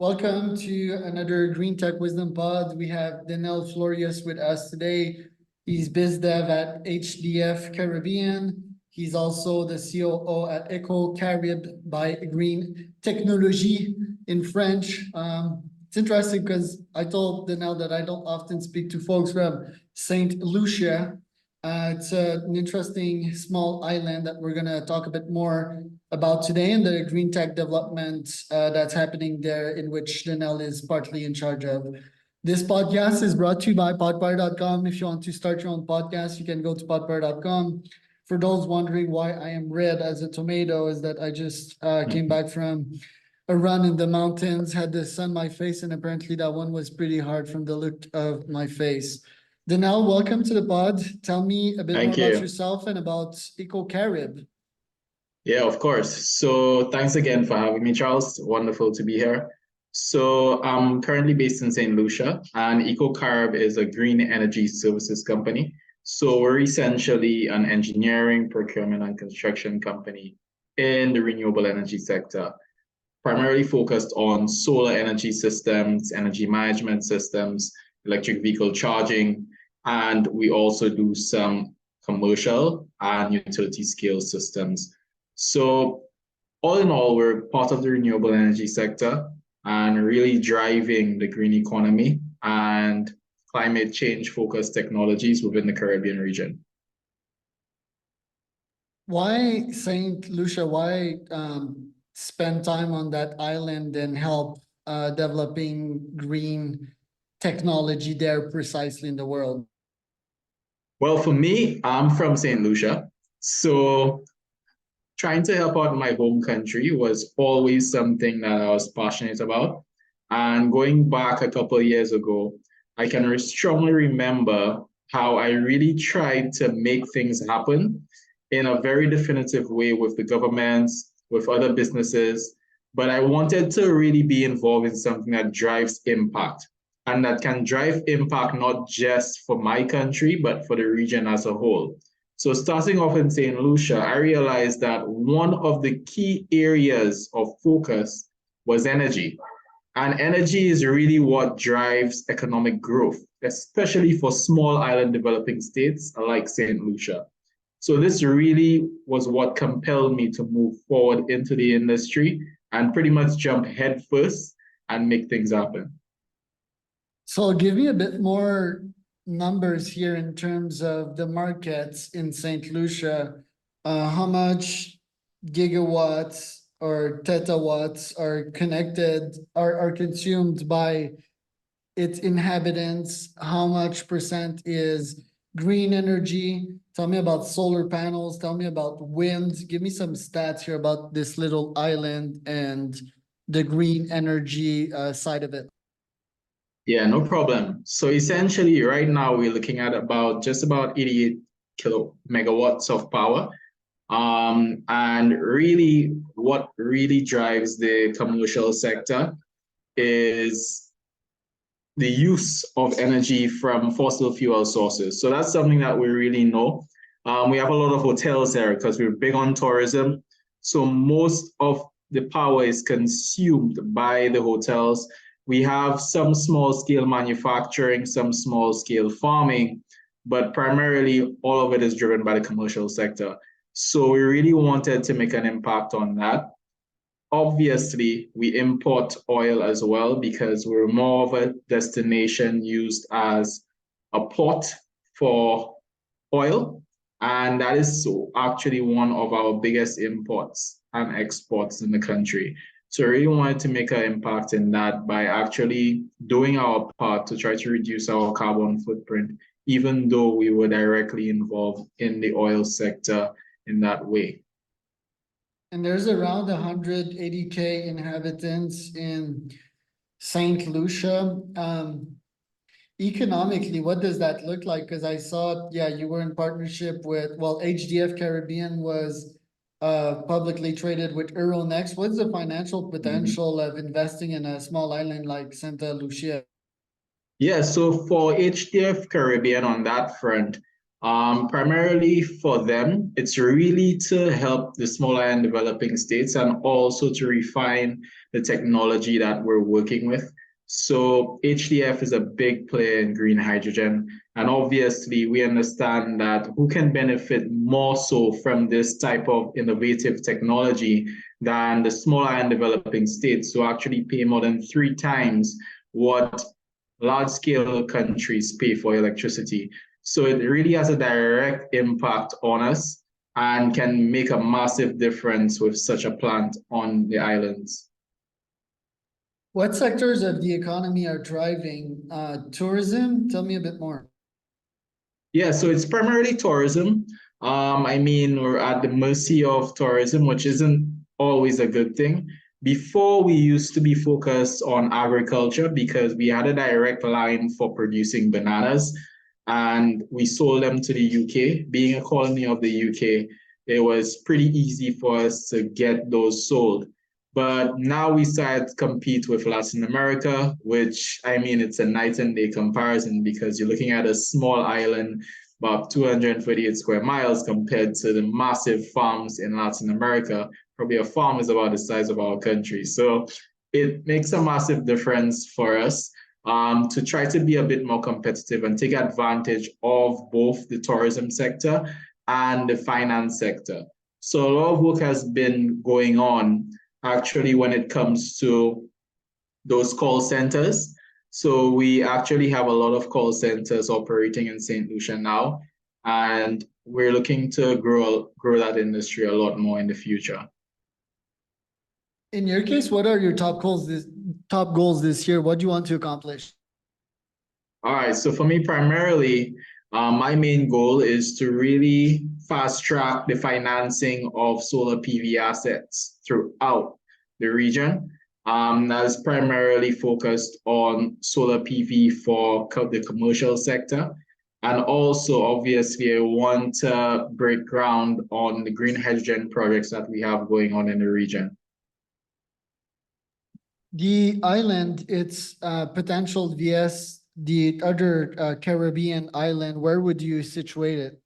Welcome to another Green Tech Wisdom Pod. We have Denell Florius with us today. He's biz dev at HDF Caribbean. He's also the COO at Eco Carib by Green Technologie in French. It's interesting because I told Denell that I don't often speak to folks from St Lucia. It's an interesting small island that we're going to talk a bit more about today and the green tech development that's happening there, in which Denell is partly in charge of. This podcast is brought to you by podpire.com. If you want to start your own podcast, you can go to podpire.com. For those wondering why I am red as a tomato, is that I just came back from a run in the mountains, had the sun on my face, and apparently that one was pretty hard from the look of my face. Denell, welcome to the pod. Tell me a bit more about yourself and about Eco Carib. Yeah, of course. So thanks again for having me, Charles. Wonderful to be here. So I'm currently based in St. Lucia, and Eco Carib is a green energy services company. So we're essentially an engineering, procurement, and construction company in the renewable energy sector, primarily focused on solar energy systems, energy management systems, electric vehicle charging, and we also do some commercial and utility scale systems. So all in all, we're part of the renewable energy sector and really driving the green economy and climate change focused technologies within the Caribbean region. Why St. Lucia? Why spend time on that island and help developing green technology there precisely in the world? Well, for me, I'm from St. Lucia. So trying to help out my home country was always something that I was passionate about. And going back a couple of years ago, I can strongly remember how I really tried to make things happen in a very definitive way with the governments, with other businesses. But I wanted to really be involved in something that drives impact and that can drive impact not just for my country, but for the region as a whole. So starting off in St. Lucia, I realized that one of the key areas of focus was energy. And energy is really what drives economic growth, especially for small island developing states like St. Lucia. So this really was what compelled me to move forward into the industry and pretty much jump headfirst and make things happen. So give me a bit more numbers here in terms of the markets in St. Lucia. How much gigawatts or tetawatts are connected, are consumed by its inhabitants? How much percent is green energy? Tell me about solar panels. Tell me about wind. Give me some stats here about this little island and the green energy side of it. Yeah, no problem. So essentially right now we're looking at just about 88 megawatts of power. And really what really drives the commercial sector is the use of energy from fossil fuel sources. So that's something that we really know. We have a lot of hotels there because we're big on tourism. So most of the power is consumed by the hotels. We have some small scale manufacturing, some small scale farming, but primarily all of it is driven by the commercial sector. So we really wanted to make an impact on that. Obviously, we import oil as well because we're more of a destination used as a port for oil. And that is actually one of our biggest imports and exports in the country. So I really wanted to make an impact in that by actually doing our part to try to reduce our carbon footprint, even though we were directly involved in the oil sector in that way. And there's around 180K inhabitants in St. Lucia. Economically, what does that look like? Because I saw, yeah, you were in partnership with, well, HDF Caribbean was publicly traded with Euronext. What's the financial potential of investing in a small island like Santa Lucia? Yeah, so for HDF Caribbean on that front, Primarily for them, it's really to help the smaller and developing states and also to refine the technology that we're working with. So HDF is a big player in green hydrogen. And obviously, we understand that who can benefit more so from this type of innovative technology than the smaller and developing states who actually pay more than 3 times what large-scale countries pay for electricity. So it really has a direct impact on us and can make a massive difference with such a plant on the islands. What sectors of the economy are driving tourism? Tell me a bit more. Yeah, so it's primarily tourism. I mean, we're at the mercy of tourism, which isn't always a good thing. Before, we used to be focused on agriculture because we had a direct line for producing bananas and we sold them to the UK. Being a colony of the UK, it was pretty easy for us to get those sold. But now we start to compete with Latin America, which I mean, it's a night and day comparison because you're looking at a small island, about 248 square miles compared to the massive farms in Latin America. Probably a farm is about the size of our country. So it makes a massive difference for us to try to be a bit more competitive and take advantage of both the tourism sector and the finance sector. So a lot of work has been going on actually when it comes to those call centers. So we actually have a lot of call centers operating in St. Lucia now, and we're looking to grow that industry a lot more in the future. In your case, what are your top goals this year? What do you want to accomplish? All right, so for me, primarily, my main goal is to really fast track the financing of solar PV assets throughout the region. That is primarily focused on solar PV for the commercial sector. And also, obviously, I want to break ground on the green hydrogen projects that we have going on in the region. The island, its potential vs the other Caribbean island, where would you situate it?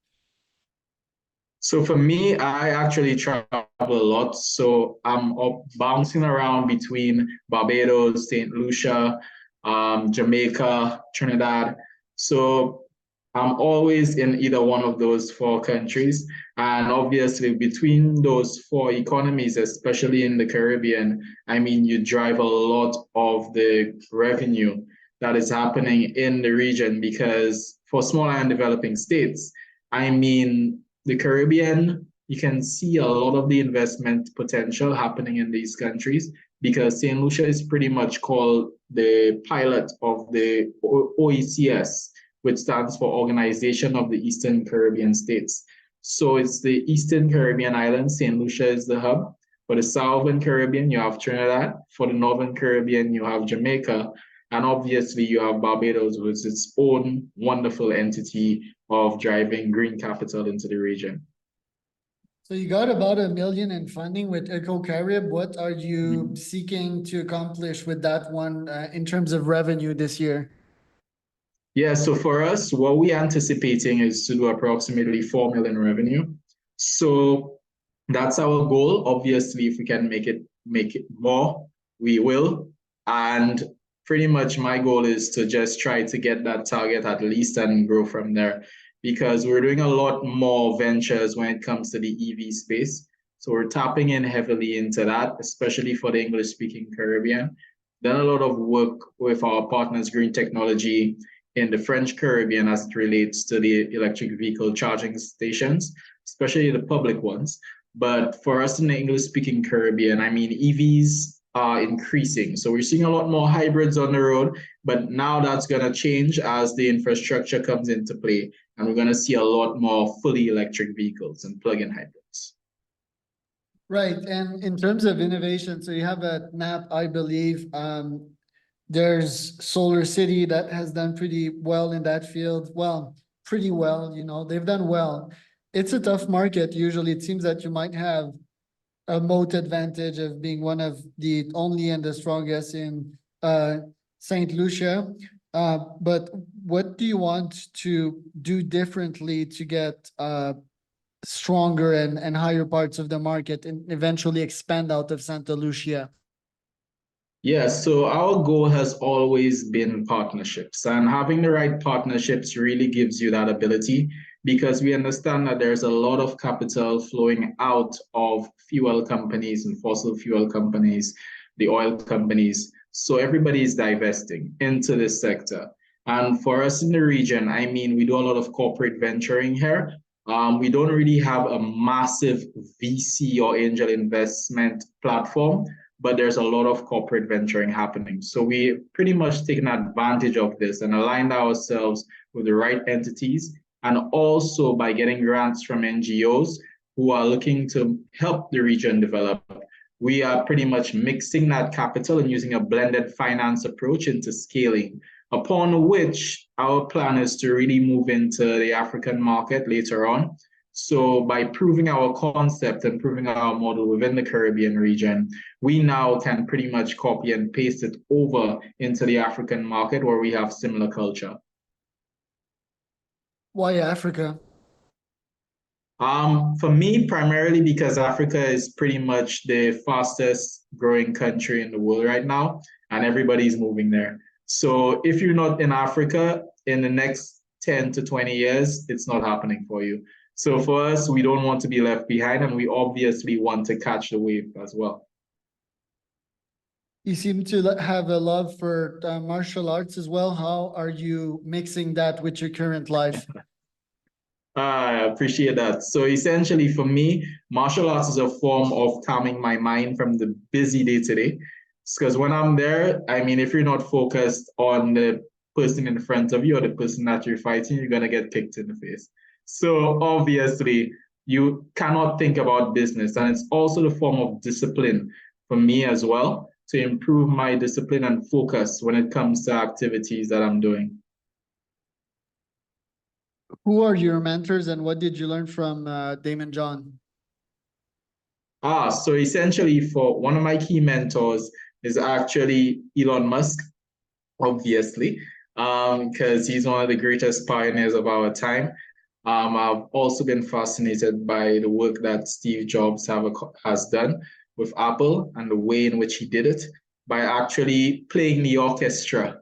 So for me, I actually travel a lot. So I'm bouncing around between Barbados, St. Lucia, Jamaica, Trinidad. So I'm always in either one of those 4 countries. And obviously, between those 4 economies, especially in the Caribbean, I mean, you drive a lot of the revenue that is happening in the region because for smaller and developing states, I mean, the Caribbean, you can see a lot of the investment potential happening in these countries because St. Lucia is pretty much called the pilot of the OECS, which stands for Organization of the Eastern Caribbean States. So it's the Eastern Caribbean islands. St. Lucia is the hub. For the Southern Caribbean, you have Trinidad. For the Northern Caribbean, you have Jamaica. And obviously, you have Barbados with its own wonderful entity of driving green capital into the region. So you got about $1 million in funding with Eco Carib. What are you seeking to accomplish with that one in terms of revenue this year? Yeah, so for us, what we're anticipating is to do approximately 4 million revenue. So that's our goal. Obviously, if we can make it more, we will. And pretty much my goal is to just try to get that target at least and grow from there because we're doing a lot more ventures when it comes to the EV space. So we're tapping in heavily into that, especially for the English-speaking Caribbean. Done a lot of work with our partners, Green Technology, in the French Caribbean as it relates to the electric vehicle charging stations, especially the public ones. But for us in the English-speaking Caribbean, I mean, EVs are increasing. So we're seeing a lot more hybrids on the road, but now that's going to change as the infrastructure comes into play. And we're going to see a lot more fully electric vehicles and plug-in hybrids. Right. And in terms of innovation, so you have a NAP, I believe. There's Solar City that has done pretty well in that field. Well, pretty well, they've done well. It's a tough market. Usually it seems that you might have a moat advantage of being one of the only and the strongest in St. Lucia. But what do you want to do differently to get stronger and higher parts of the market and eventually expand out of Santa Lucia? Yeah, so our goal has always been partnerships, and having the right partnerships really gives you that ability because we understand that there's a lot of capital flowing out of fuel companies and fossil fuel companies, the oil companies. So everybody is divesting into this sector. And for us in the region, I mean, we do a lot of corporate venturing here. We don't really have a massive VC or angel investment platform, but there's a lot of corporate venturing happening. So we pretty much taken advantage of this and aligned ourselves with the right entities. And also by getting grants from NGOs who are looking to help the region develop, we are pretty much mixing that capital and using a blended finance approach into scaling, upon which our plan is to really move into the African market later on. So by proving our concept and proving our model within the Caribbean region, we now can pretty much copy and paste it over into the African market where we have similar culture. Why Africa? For me, primarily because Africa is pretty much the fastest growing country in the world right now, and everybody's moving there. So if you're not in Africa in the next 10 to 20 years, it's not happening for you. So for us, we don't want to be left behind, and we obviously want to catch the wave as well. You seem to have a love for martial arts as well. How are you mixing that with your current life? I appreciate that. So essentially for me, martial arts is a form of calming my mind from the busy day to day. Because when I'm there, I mean, if you're not focused on the person in front of you or the person that you're fighting, you're going to get kicked in the face. So obviously, you cannot think about business. And it's also the form of discipline for me as well to improve my discipline and focus when it comes to activities that I'm doing. Who are your mentors and what did you learn from Damon John? So essentially, for one of my key mentors is actually Elon Musk, obviously, because he's one of the greatest pioneers of our time. I've also been fascinated by the work that Steve Jobs has done with Apple and the way in which he did it by actually playing the orchestra,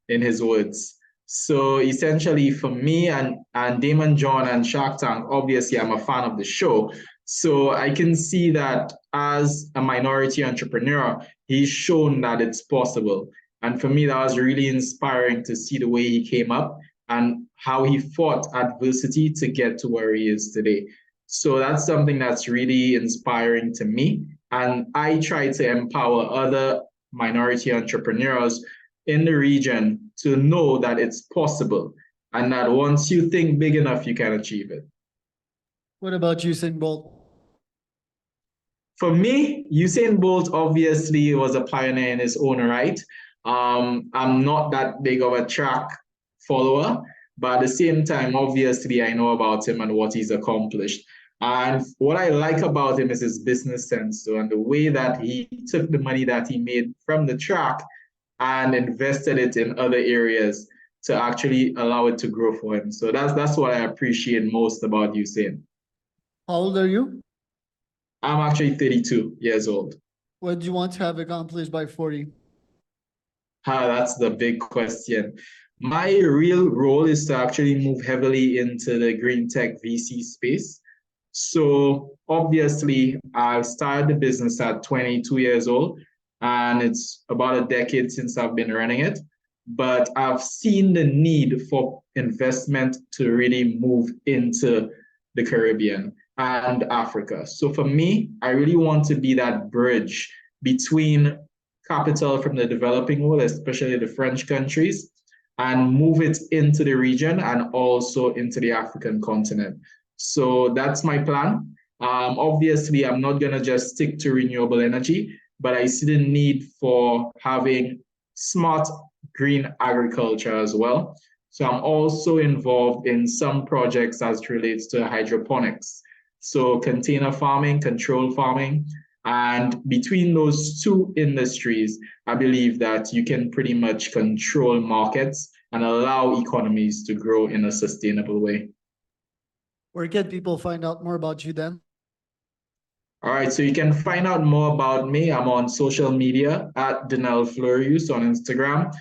in his words. So essentially, for me and Damon John and Shark Tank, obviously, I'm a fan of the show. So I can see that as a minority entrepreneur, he's shown that it's possible. And for me, that was really inspiring to see the way he came up and how he fought adversity to get to where he is today. So that's something that's really inspiring to me. And I try to empower other minority entrepreneurs in the region to know that it's possible and that once you think big enough, you can achieve it. What about Usain Bolt? For me, Usain Bolt obviously was a pioneer in his own right. I'm not that big of a track follower, but at the same time, obviously, I know about him and what he's accomplished. And what I like about him is his business sense, so, and the way that he took the money that he made from the track and invested it in other areas to actually allow it to grow for him. So that's what I appreciate most about Usain. How old are you? I'm actually 32 years old. What do you want to have accomplished by 40? That's the big question. My real role is to actually move heavily into the green tech VC space. So obviously, I started the business at 22 years old, and it's about a decade since I've been running it. But I've seen the need for investment to really move into the Caribbean and Africa. So for me, I really want to be that bridge between capital from the developing world, especially the French countries, and move it into the region and also into the African continent. So that's my plan. Obviously, I'm not going to just stick to renewable energy, but I see the need for having smart green agriculture as well. So I'm also involved in some projects as it relates to hydroponics. So container farming, control farming, and between those two industries, I believe that you can pretty much control markets and allow economies to grow in a sustainable way. Where can people find out more about you then? All right, so you can find out more about me. I'm on social media at Denell Florius on Instagram.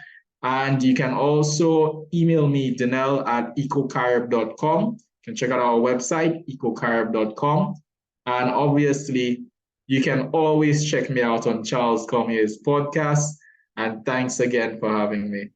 And you can also email me, denell@ecocarib.com. You can check out our website, ecocarib.com. And obviously, you can always check me out on Charles Cormier's podcast. And thanks again for having me.